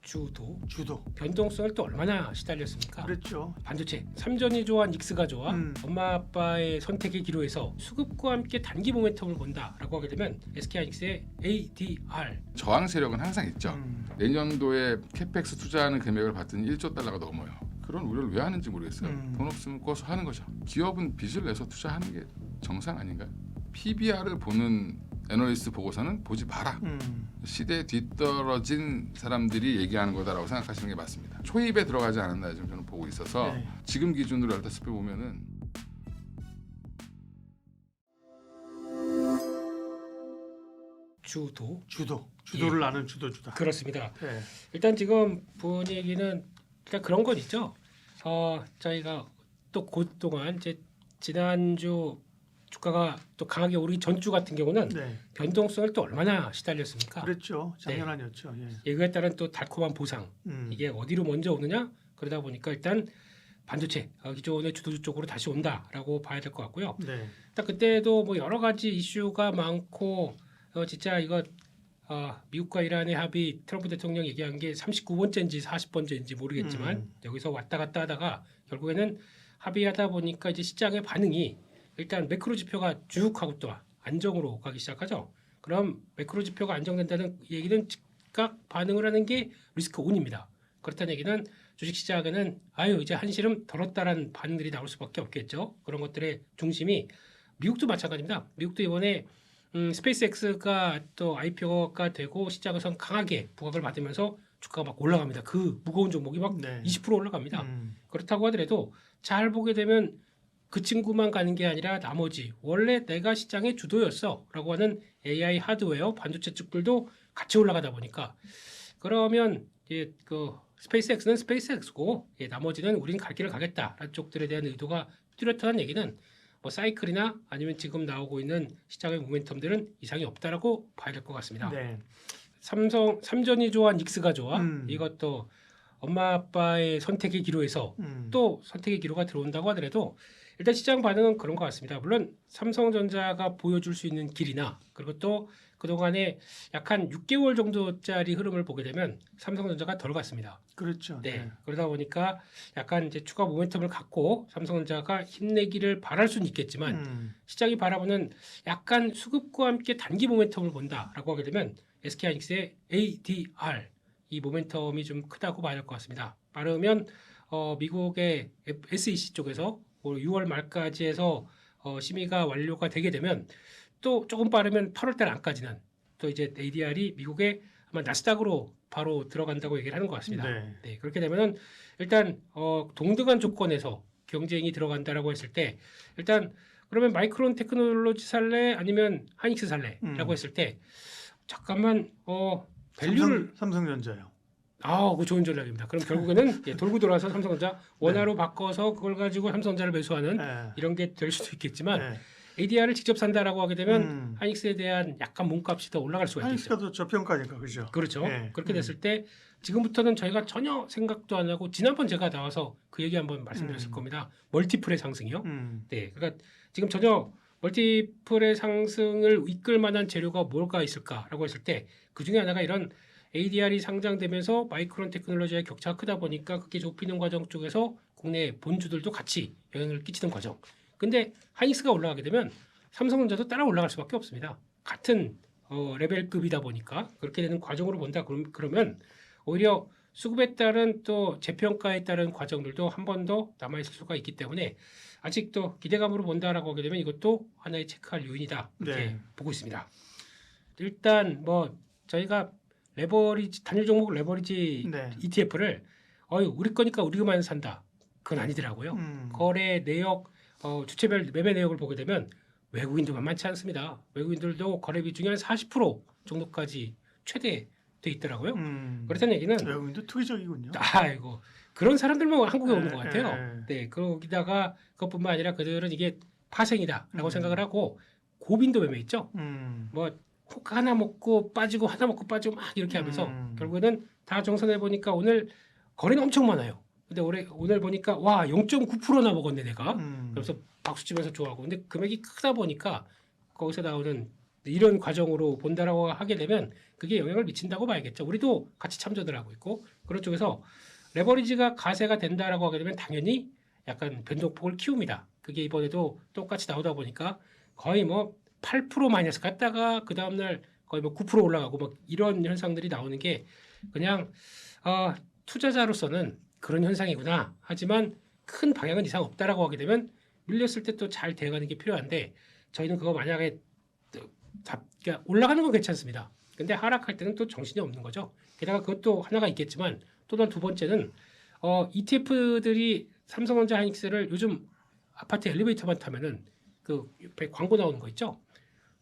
주도 변동성을 또 얼마나 시달렸습니까? 그랬죠. 반도체 3전이 좋아 닉스가 좋아 엄마 아빠의 선택의 기로에서 수급과 함께 단기 모멘텀을 본다라고 하게 되면 SK하이닉스의 ADR 저항 세력은 항상 있죠. 내년도에 캐펙스 투자하는 금액을 봤더니 1조 달러가 넘어요. 그런 우려를 왜 하는지 모르겠어요. 돈 없으면 꺼서 하는 거죠. 기업은 빚을 내서 투자하는 게 정상 아닌가요? PBR을 보는 애널리스트 보고서는 보지 마라. 시대에 뒤떨어진 사람들이 얘기하는 거다라고 생각하시는 게 맞습니다. 초입에 들어가지 않았나 지금 저는 보고 있어서 네. 지금 기준으로 알다시피 보면은 주도를 아는 주도주다. 그렇습니다. 네. 일단 지금 분위기는 일단 그런 건 있죠. 저희가 또 그동안 이제 지난주 주가가 또 강하게 오르기 전주 같은 경우는 네. 변동성을 또 얼마나 시달렸습니까? 그랬죠. 작년 아니었죠. 예. 그에 따른 또 달콤한 보상 이게 어디로 먼저 오느냐 그러다 보니까 일단 반도체 기존의 주도주 쪽으로 다시 온다라고 봐야 될 것 같고요. 네. 일단 그때도 뭐 여러 가지 이슈가 많고 진짜 이거 미국과 이란의 합의 트럼프 대통령 얘기한 게 39번째인지 40번째인지 모르겠지만 여기서 왔다 갔다 하다가 결국에는 합의하다 보니까 이제 시장의 반응이 일단 매크로 지표가 쭉 하고 또 안정으로 가기 시작하죠. 그럼 매크로 지표가 안정된다는 얘기는 즉각 반응을 하는 게 리스크 온입니다. 그렇다는 얘기는 주식시장에는 이제 한시름 덜었다라는 반응들이 나올 수밖에 없겠죠. 그런 것들의 중심이 미국도 마찬가지입니다. 미국도 이번에 스페이스X가 또 IPO가 되고 시장에선 강하게 부각을 받으면서 주가가 막 올라갑니다. 그 무거운 종목이 막 20% 올라갑니다. 그렇다고 하더라도 잘 보게 되면 그 친구만 가는 게 아니라 나머지 원래 내가 시장의 주도였어 라고 하는 AI 하드웨어 반도체 쪽들도 같이 올라가다 보니까 그러면 이제 그 스페이스X는 스페이스X고 나머지는 우리는 갈 길을 가겠다라는 쪽들에 대한 의도가 뚜렷한 얘기는 뭐 사이클이나 아니면 지금 나오고 있는 시장의 모멘텀들은 이상이 없다라고 봐야 될 것 같습니다. 네. 삼전이 좋아 닉스가 좋아 이것도 엄마 아빠의 선택의 기로에서 또 선택의 기로가 들어온다고 하더라도 일단 시장 반응은 그런 것 같습니다. 물론 삼성전자가 보여줄 수 있는 길이나 그리고 또 그동안에 약 한 6개월 정도짜리 흐름을 보게 되면 삼성전자가 덜 갔습니다. 그렇죠. 네. 그러다 보니까 약간 이제 추가 모멘텀을 갖고 삼성전자가 힘내기를 바랄 수는 있겠지만 시장이 바라보는 약간 수급과 함께 단기 모멘텀을 본다라고 하게 되면 SK하이닉스의 ADR 이 모멘텀이 좀 크다고 봐야 될 것 같습니다. 빠르면 미국의 SEC 쪽에서 6월 말까지 해서 심의가 완료가 되게 되면 또 조금 빠르면 8월 달 안까지는 또 이제 ADR이 미국의 아마 나스닥으로 바로 들어간다고 얘기를 하는 것 같습니다. 네, 그렇게 되면은 일단 동등한 조건에서 경쟁이 들어간다라고 했을 때 일단 그러면 마이크론 테크놀로지 살래 아니면 하이닉스 살래라고 했을 때 잠깐만 밸류를 삼성전자요. 그거 좋은 전략입니다. 그럼 결국에는 돌고 돌아서 삼성전자 원화로 바꿔서 그걸 가지고 삼성전자를 매수하는 이런 게 될 수도 있겠지만 ADR을 직접 산다라고 하게 되면 하이닉스에 대한 약간 몸값이 더 올라갈 수가 있겠죠. 하이닉스가 더 저평가니까 그죠. 그렇죠. 그렇게 됐을 때 지금부터는 저희가 전혀 생각도 안 하고 지난번 제가 나와서 그 얘기 한번 말씀드렸을 겁니다. 멀티플의 상승이요. 네, 그러니까 지금 전혀 멀티플의 상승을 이끌 만한 재료가 뭐가 있을까라고 했을 때 그 중에 하나가 이런 ADR이 상장되면서 마이크론 테크놀로지의 격차가 크다 보니까 그게 좁히는 과정 쪽에서 국내 본주들도 같이 영향을 끼치는 과정. 근데 하이닉스가 올라가게 되면 삼성전자도 따라 올라갈 수밖에 없습니다. 같은 레벨급이다 보니까 그렇게 되는 과정으로 본다 그러면 오히려 수급에 따른 또 재평가에 따른 과정들도 한 번 더 남아있을 수가 있기 때문에 아직도 기대감으로 본다라고 하게 되면 이것도 하나의 체크할 요인이다 이렇게 보고 있습니다. 일단 뭐 저희가 레버리지 단일 종목 레버리지 ETF를 우리 거니까 우리만 산다. 그건 아니더라고요. 거래 내역 주체별 매매 내역을 보게 되면 외국인도 만만치 않습니다. 외국인들도 거래 비중이 한 40% 정도까지 최대 돼 있더라고요. 그렇다는 얘기는 외국인도 투기적이군요. 아이고 그런 사람들만 한국에 오는 것 같아요. 네, 거기다가 그것뿐만 아니라 그들은 이게 파생이다라고 생각을 하고 고빈도 매매 있죠. 뭐 콕 하나 먹고 빠지고 하나 먹고 빠지고 막 이렇게 하면서 결국에는 다 정산해 보니까 오늘 거래는 엄청 많아요. 근데 오늘 보니까 와 0.9%나 먹었네 내가. 그래서 박수 치면서 좋아하고 근데 금액이 크다 보니까 거기서 나오는 이런 과정으로 본다라고 하게 되면 그게 영향을 미친다고 봐야겠죠. 우리도 같이 참조들 하고 있고 그런 쪽에서 레버리지가 가세가 된다라고 하게 되면 당연히 약간 변동폭을 키웁니다. 그게 이번에도 똑같이 나오다 보니까 거의 뭐 8% 마이너스 갔다가 그 다음날 거의 뭐 9% 올라가고 막 이런 현상들이 나오는 게 그냥 투자자로서는 그런 현상이구나. 하지만 큰 방향은 이상 없다라고 하게 되면 밀렸을 때 또 잘 대응하는 게 필요한데 저희는 그거 만약에 그러니까 올라가는 건 괜찮습니다. 근데 하락할 때는 또 정신이 없는 거죠. 게다가 그것도 하나가 있겠지만 또 두 번째는 ETF들이 삼성전자 하이닉스를 요즘 아파트 엘리베이터만 타면은 그 옆에 광고 나오는 거 있죠.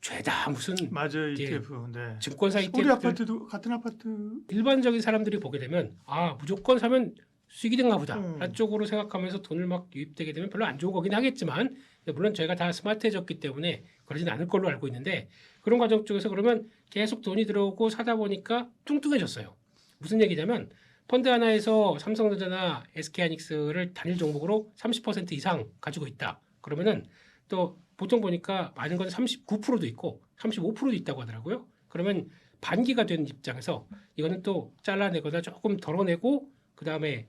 죄다 무슨 맞아요. 이게 ETF. 네. 증권사 우리 ETF 아파트도 같은 아파트. 일반적인 사람들이 보게 되면 무조건 사면 수익이 된가 보다 음. 라는 쪽으로 생각하면서 돈을 막 유입되게 되면 별로 안 좋은 거긴 하겠지만 물론 저희가 다 스마트해졌기 때문에 그러진 않을 걸로 알고 있는데 그런 과정 쪽에서 그러면 계속 돈이 들어오고 사다 보니까 뚱뚱해졌어요. 무슨 얘기냐면 펀드 하나에서 삼성전자나 SK하이닉스를 단일 종목으로 30% 이상 가지고 있다. 그러면은 또 보통 보니까 많은 건 39%도 있고 35%도 있다고 하더라고요. 그러면 반기가 된 입장에서 이거는 또 잘라내거나 조금 덜어내고 그 다음에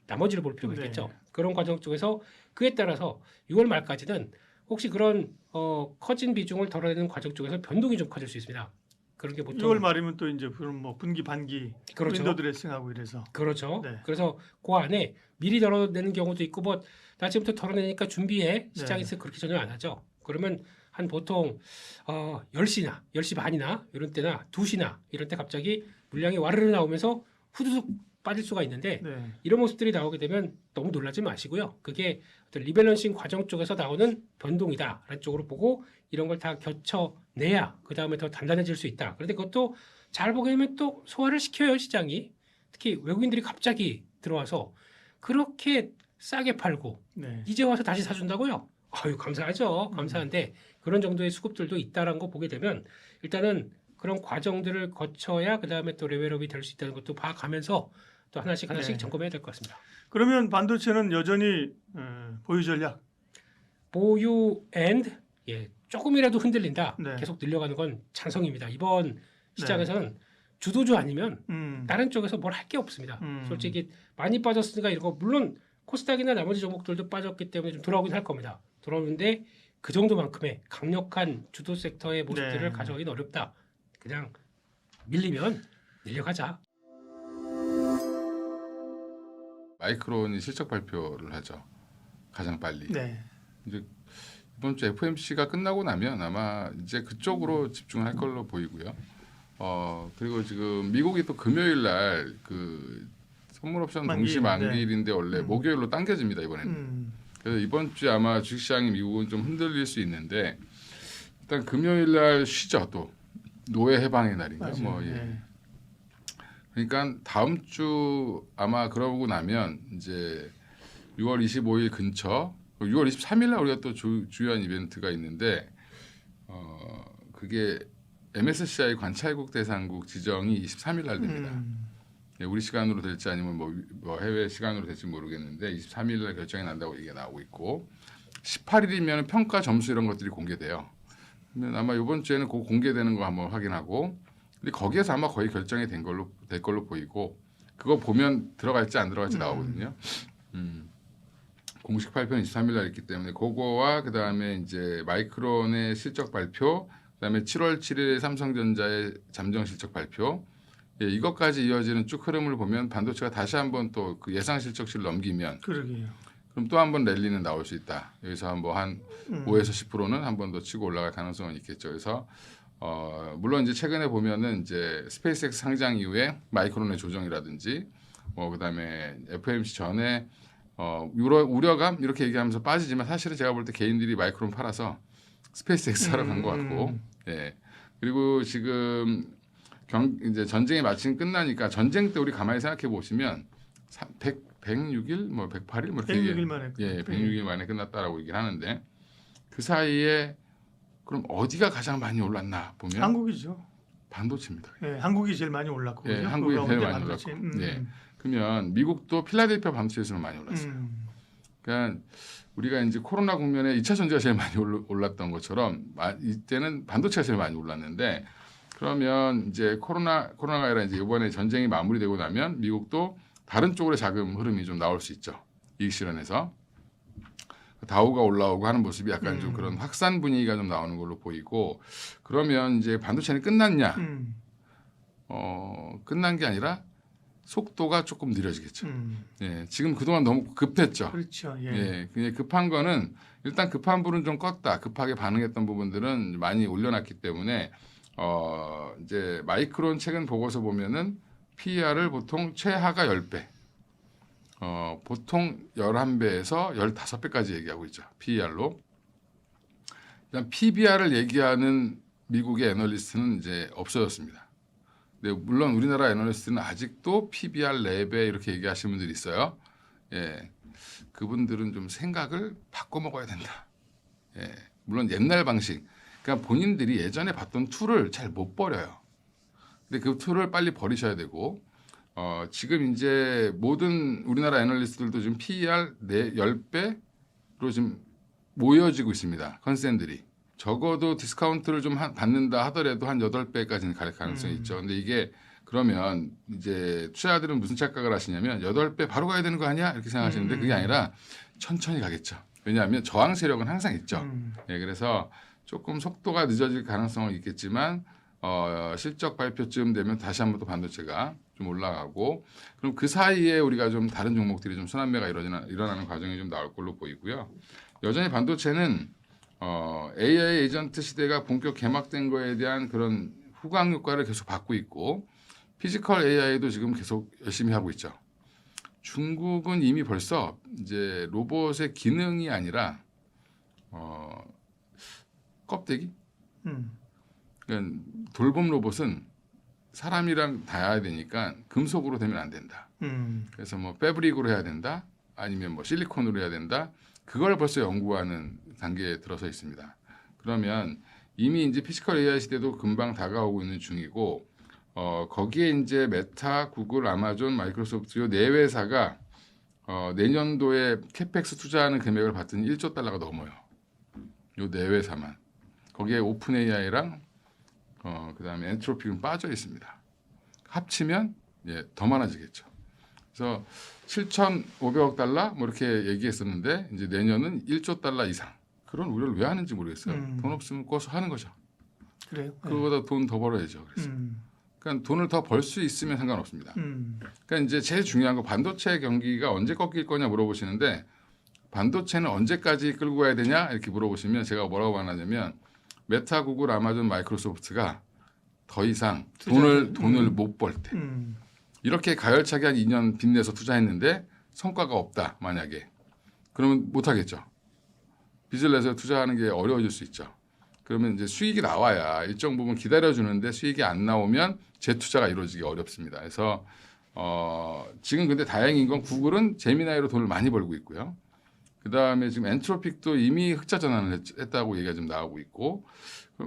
나머지를 볼 필요가 있겠죠. 네. 그런 과정 쪽에서 그에 따라서 6월 말까지는 혹시 그런 커진 비중을 덜어내는 과정 쪽에서 변동이 좀 커질 수 있습니다. 그런 게 보통 6월 말이면 또 이제 그럼 뭐 분기 반기 그렇죠. 윈도우 드레싱하고 이래서. 그렇죠. 네. 그래서 그 안에 미리 덜어내는 경우도 있고 뭐 나 지금부터 덜어내니까 준비해 시장에서 그렇게 전혀 안 하죠. 그러면 한 보통 10시나 10시 반이나 이런 때나 2시나 이런 때 갑자기 물량이 와르르 나오면서 후두둑 빠질 수가 있는데 네. 이런 모습들이 나오게 되면 너무 놀라지 마시고요. 그게 어떤 리밸런싱 과정 쪽에서 나오는 변동이다라는 쪽으로 보고 이런 걸 다 겨쳐내야 그 다음에 더 단단해질 수 있다. 그런데 그것도 잘 보게 되면 또 소화를 시켜요 시장이. 특히 외국인들이 갑자기 들어와서 그렇게 싸게 팔고 네. 이제 와서 다시 사준다고요? 아유 감사하죠. 감사한데 그런 정도의 수급들도 있다라는 거 보게 되면 일단은 그런 과정들을 거쳐야 그 다음에 또 레벨업이 될 수 있다는 것도 봐가면서 또 하나씩 네. 점검해야 될 것 같습니다. 그러면 반도체는 여전히 보유 전략. 보유 앤드 조금이라도 흔들린다. 네. 계속 늘려가는 건 찬성입니다. 이번 시장에서는 주도주 아니면 다른 쪽에서 뭘 할 게 없습니다. 솔직히 많이 빠졌으니까 이거 물론 코스닥이나 나머지 종목들도 빠졌기 때문에 좀 돌아오긴 할 겁니다. 돌아오는데 그 정도만큼의 강력한 주도 섹터의 모습들을 네. 가져가기는 어렵다. 그냥 밀리면 밀려가자. 마이크론이 실적 발표를 하죠. 가장 빨리. 네. 이제 이번 주 FOMC가 끝나고 나면 아마 이제 그쪽으로 집중할 걸로 보이고요. 그리고 지금 미국이 또 금요일 날 그 선물 옵션 동시 만기일인데 원래 목요일로 당겨집니다 이번에는. 그래서 이번 주에 아마 주식시장이 미국은 좀 흔들릴 수 있는데 일단 금요일 날 쉬죠 또 노예 해방의 날인가 뭐 예. 네. 그러니까 다음 주 아마 그러고 나면 이제 6월 25일 근처 6월 23일 날 우리가 또 주요한 이벤트가 있는데 그게 MSCI 관찰국 대상국 지정이 23일 날 됩니다. 예, 우리 시간으로 될지 아니면 뭐 해외 시간으로 될지 모르겠는데 23일 날 결정이 난다고 얘기가 나오고 있고 18일이면 평가 점수 이런 것들이 공개돼요. 그러면 아마 이번 주에는 그 공개되는 거 한번 확인하고 근데 거기에서 아마 거의 결정이 될 걸로 보이고 그거 보면 들어갈지 안 들어갈지 나오거든요. 공식 발표는 23일 날 있기 때문에 그거와 그다음에 이제 마이크론의 실적 발표, 그다음에 7월 7일 삼성전자의 잠정 실적 발표, 예, 이것까지 이어지는 쭉 흐름을 보면 반도체가 다시 한번 또 그 예상 실적치를 넘기면 그러게요. 그럼 또 한 번 랠리는 나올 수 있다. 여기서 한번 한 5에서 10%는 한 번 더 치고 올라갈 가능성은 있겠죠. 그래서 물론 이제 최근에 보면은 이제 스페이스X 상장 이후에 마이크론의 조정이라든지 그다음에 FOMC 전에 우려감 이렇게 얘기하면서 빠지지만 사실은 제가 볼 때 개인들이 마이크론 팔아서 스페이스X 하러 간 것 같고 예. 그리고 지금 이제 전쟁이 마침 끝나니까 전쟁 때 우리 가만히 생각해 보시면 106일 뭐 108일 뭐 이렇게 106일 만에 예, 106일 만에 끝났다라고 얘기를 하는데 그 사이에 그럼 어디가 가장 많이 올랐나 보면 한국이죠. 반도체입니다. 네, 한국이 제일 많이 올랐고. 예, 한국이 제일 많이 올랐고. 예. 그러면 미국도 필라델피아 반도체 지수는 많이 올랐어요. 그러니까 우리가 이제 코로나 국면에 2차 전지가 제일 많이 올랐던 것처럼 이때는 반도체가 제일 많이 올랐는데 그러면 이제 코로나가 아니라 이제 이번에 전쟁이 마무리되고 나면 미국도 다른 쪽으로 자금 흐름이 좀 나올 수 있죠. 이익 실현에서 다우가 올라오고 하는 모습이 약간 좀 그런 확산 분위기가 좀 나오는 걸로 보이고 그러면 이제 반도체는 끝났냐? 끝난 게 아니라 속도가 조금 느려지겠죠. 예, 지금 그동안 너무 급했죠. 그렇죠. 예. 예, 그냥 급한 거는 일단 급한 불은 좀 껐다. 급하게 반응했던 부분들은 많이 올려놨기 때문에 이제 마이크론 최근 보고서 보면은 PER을 보통 최하가 10배, 보통 11배에서 15배까지 얘기하고 있죠. PER로. 일단 PBR을 얘기하는 미국의 애널리스트는 이제 없어졌습니다. 네, 물론 우리나라 애널리스트는 아직도 PBR 4배 이렇게 얘기하시는 분들이 있어요. 예, 그분들은 좀 생각을 바꿔 먹어야 된다. 예, 물론 옛날 방식, 그러니까 본인들이 예전에 봤던 툴을 잘 못 버려요. 근데 그 툴을 빨리 버리셔야 되고, 지금 이제 모든 우리나라 애널리스트들도 지금 PER 10배로 지금 모여지고 있습니다. 컨센들이. 적어도 디스카운트를 좀 받는다 하더라도 한 8배까지는 갈 가능성이 있죠. 근데 이게 그러면 이제 투자자들은 무슨 착각을 하시냐면 8배 바로 가야 되는 거 아니야? 이렇게 생각하시는데 그게 아니라 천천히 가겠죠. 왜냐하면 저항 세력은 항상 있죠. 예, 그래서 조금 속도가 늦어질 가능성은 있겠지만 실적 발표쯤 되면 다시 한번 또 반도체가 좀 올라가고 그럼 그 사이에 우리가 좀 다른 종목들이 좀 순환매가 일어나는 과정이 좀 나올 걸로 보이고요. 여전히 반도체는 AI 에이전트 시대가 본격 개막된 거에 대한 그런 후광 효과를 계속 받고 있고 피지컬 AI도 지금 계속 열심히 하고 있죠. 중국은 이미 벌써 이제 로봇의 기능이 아니라 껍데기? 그러니까 돌봄 로봇은 사람이랑 닿아야 되니까 금속으로 되면 안 된다. 그래서 뭐 패브릭으로 해야 된다. 아니면 뭐 실리콘으로 해야 된다. 그걸 벌써 연구하는 단계에 들어서 있습니다. 그러면 이미 이제 피지컬 AI 시대도 금방 다가오고 있는 중이고 거기에 이제 메타, 구글, 아마존, 마이크로소프트 요 네 회사가 내년도에 캐펙스 투자하는 금액을 봤더니 1조 달러가 넘어요. 요 네 회사만. 거기에 오픈 AI랑 그다음에 엔트로픽은 빠져 있습니다. 합치면 더 많아지겠죠. 그래서 7,500억 달러 뭐 이렇게 얘기했었는데 이제 내년은 1조 달러 이상. 그런 우려를 왜 하는지 모르겠어요. 돈 없으면 꺼서 하는 거죠. 그래요. 그거보다 돈 더 벌어야죠. 그래서 그러니까 돈을 더 벌 수 있으면 상관없습니다. 그러니까 이제 제일 중요한 거 반도체 경기가 언제 꺾일 거냐 물어보시는데 반도체는 언제까지 끌고 가야 되냐 이렇게 물어보시면 제가 뭐라고 말하냐면 메타, 구글, 아마존, 마이크로소프트가 더 이상 돈을 못 벌 때 이렇게 가열차게 한 2년 빚내서 투자했는데 성과가 없다 만약에 그러면 못 하겠죠. 빚을 내서 투자하는 게 어려워질 수 있죠. 그러면 이제 수익이 나와야 일정 부분 기다려주는데 수익이 안 나오면 재투자가 이루어지기 어렵습니다. 그래서 지금 근데 다행인 건 구글은 제미나이로 돈을 많이 벌고 있고요. 그 다음에 지금 엔트로픽도 이미 흑자 전환을 했다고 얘기가 좀 나오고 있고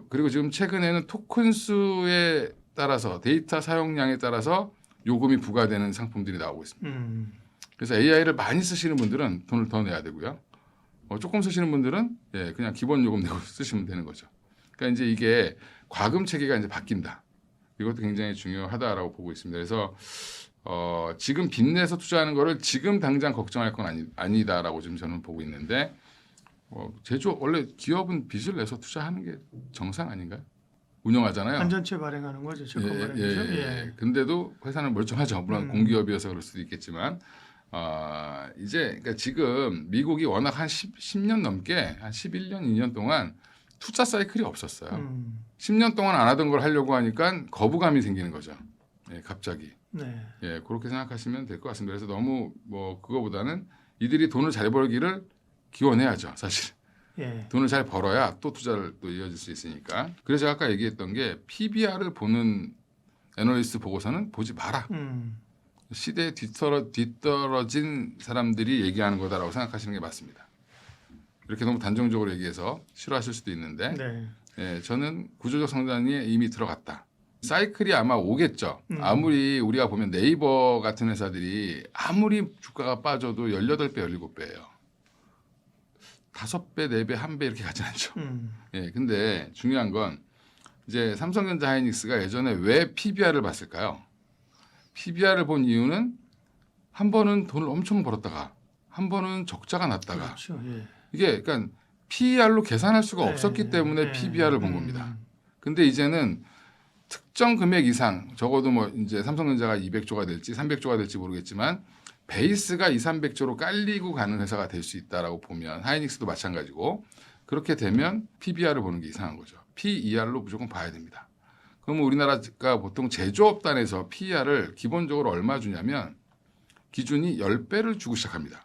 그리고 지금 최근에는 토큰 수에 따라서 데이터 사용량에 따라서 요금이 부과되는 상품들이 나오고 있습니다. 그래서 AI를 많이 쓰시는 분들은 돈을 더 내야 되고요. 조금 쓰시는 분들은 그냥 기본 요금 내고 쓰시면 되는 거죠. 그러니까 이제 이게 과금 체계가 이제 바뀐다. 이것도 굉장히 중요하다라고 보고 있습니다. 그래서 지금 빚내서 투자하는 거를 지금 당장 걱정할 건 아니다라고 지금 저는 보고 있는데 원래 기업은 빚을 내서 투자하는 게 정상 아닌가요? 운영하잖아요. 안전체 발행하는 거죠. 예. 근데도 회사는 멀쩡하죠. 물론 공기업이어서 그럴 수도 있겠지만 이제 그러니까 지금 미국이 워낙 한 10년 넘게 한 11년, 2년 동안 투자 사이클이 없었어요. 10년 동안 안 하던 걸 하려고 하니까 거부감이 생기는 거죠. 갑자기. 네. 그렇게 생각하시면 될 것 같습니다. 그래서 너무 뭐 그거보다는 이들이 돈을 잘 벌기를 기원해야죠. 사실. 돈을 잘 벌어야 또 투자를 또 이어질 수 있으니까. 그래서 제가 아까 얘기했던 게 PBR을 보는 애널리스트 보고서는 보지 마라. 시대에 뒤떨어진 사람들이 얘기하는 거다라고 생각하시는 게 맞습니다. 이렇게 너무 단정적으로 얘기해서 싫어하실 수도 있는데 저는 구조적 성장이 이미 들어갔다. 사이클이 아마 오겠죠. 아무리 우리가 보면 네이버 같은 회사들이 아무리 주가가 빠져도 18배, 17배예요. 5배, 4배, 1배 이렇게 가지 않죠. 음. 예, 근데 중요한 건 이제 삼성전자 하이닉스가 예전에 왜 PBR을 봤을까요? PBR을 본 이유는 한 번은 돈을 엄청 벌었다가 한 번은 적자가 났다가 그렇죠. 예. 이게 그러니까 PER로 계산할 수가 네, 없었기 때문에 네. PBR을 본 겁니다. 근데 이제는 특정 금액 이상 적어도 뭐 이제 삼성전자가 200조가 될지 300조가 될지 모르겠지만 베이스가 2, 300조로 깔리고 가는 회사가 될 수 있다라고 보면 하이닉스도 마찬가지고 그렇게 되면 PBR을 보는 게 이상한 거죠. PER로 무조건 봐야 됩니다. 그러면 우리나라가 보통 제조업단에서 PER을 기본적으로 얼마 주냐면 기준이 10배를 주고 시작합니다.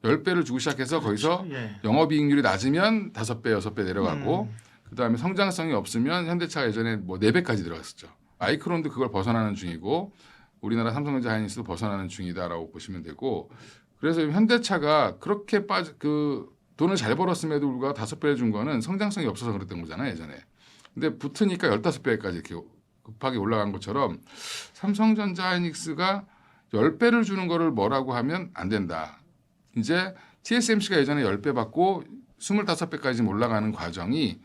10배를 주고 시작해서 거기서 예. 영업이익률이 낮으면 5배, 6배 내려가고 음. 그다음에 성장성이 없으면 현대차가 예전에 뭐 4배까지 들어갔었죠. 마이크론도 그걸 벗어나는 중이고 우리나라 삼성전자 하이닉스도 벗어나는 중이다라고 보시면 되고 그래서 현대차가 그렇게 돈을 잘 벌었음에도 불구하고 5배를 준 거는 성장성이 없어서 그랬던 거잖아요, 예전에. 근데 붙으니까 15배까지 이렇게 급하게 올라간 것처럼 삼성전자 하이닉스가 10배를 주는 거를 뭐라고 하면 안 된다. 이제 TSMC가 예전에 10배 받고 25배까지 올라가는 과정이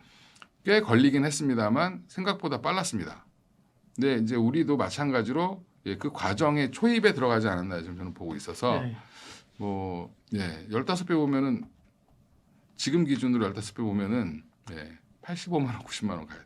꽤 걸리긴 했습니다만 생각보다 빨랐습니다. 근데 이제 우리도 마찬가지로 그 과정의 초입에 들어가지 않았나 지금 저는 보고 있어서 네. 15배 보면은 지금 기준으로 15배 보면은 85만 원, 90만 원 가야 돼.